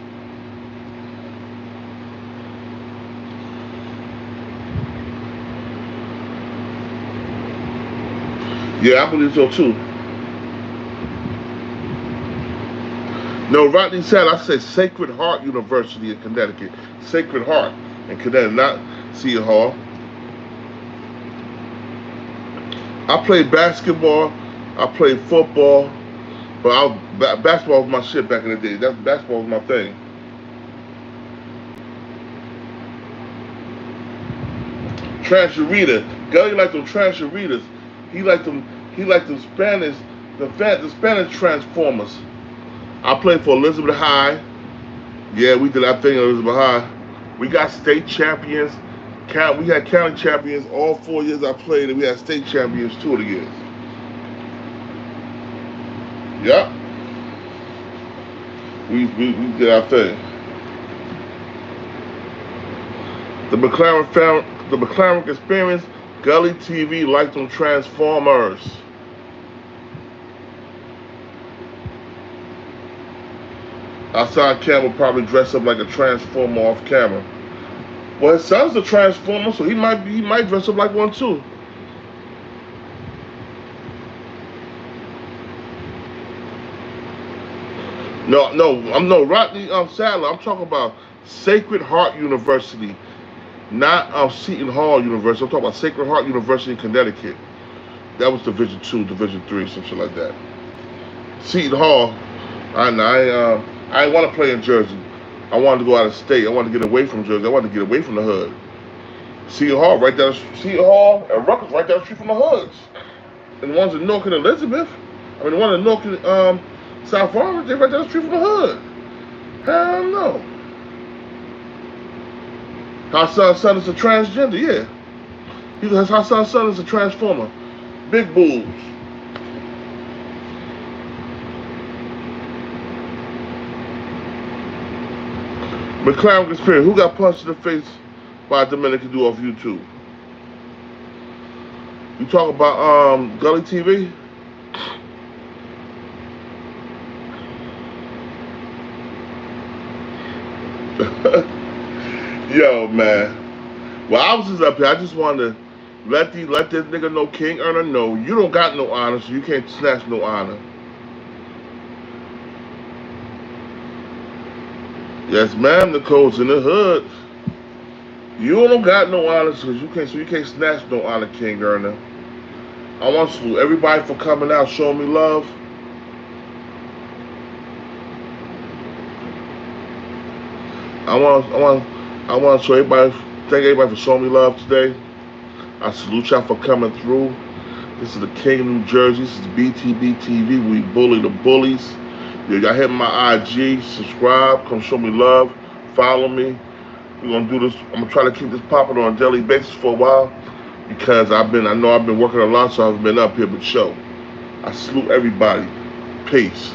Yeah, I believe so too. No, Rodney said, I said Sacred Heart University in Connecticut. Sacred Heart in Connecticut, not Seton Hall. I played basketball. I played football. But basketball was my shit back in the day. Basketball was my thing. Transherita. Gully liked them Transheritas. He liked them Spanish, the Spanish Transformers. I played for Elizabeth High. Yeah, we did our thing at Elizabeth High. We got state champions. We had county champions all 4 years I played, and we had state champions 2 of the years. Yep. We did our thing. The McLaren experience, Gully TV liked them Transformers. Outside camera probably dress up like a Transformer off camera. Well, his son's a Transformer, so he might dress up like one too. No, Rodney Sadler. I'm talking about Sacred Heart University, not Seton Hall University. I'm talking about Sacred Heart University in Connecticut. That was Division 2, Division 3, some shit like that. Seton Hall, I want to play in Jersey. I wanted to go out of state. I wanted to get away from Jersey. I wanted to get away from the hood. Seton Hall, right down. Seton Hall and Rutgers, right down the street from the hoods. And the ones in Newark and Elizabeth, the one in Newark and South Orange, they're right down the street from the hood. Hell no. Her son is a transgender, yeah. Her son is a transformer. Big boobs. McLaren experience. Who got punched in the face by a Dominican dude off YouTube? You talk about Gully TV? Yo, man. Well, I was just up here. I just wanted to let this nigga know, King Earner, know you don't got no honor, so you can't snatch no honor. Yes, ma'am, Nicole's in the hood. You don't got no honor, so you can't snatch no honor, King Earner. I want to salute everybody for coming out, showing me love. I want to show everybody, thank everybody for showing me love today. I salute y'all for coming through. This is the King of New Jersey. This is BTB TV. We bully the bullies. Y'all hit my IG, subscribe, come show me love, follow me. We're gonna do this. I'm gonna try to keep this popping on a daily basis for a while because I know I've been working a lot, so I haven't been up here. But show, I salute everybody. Peace.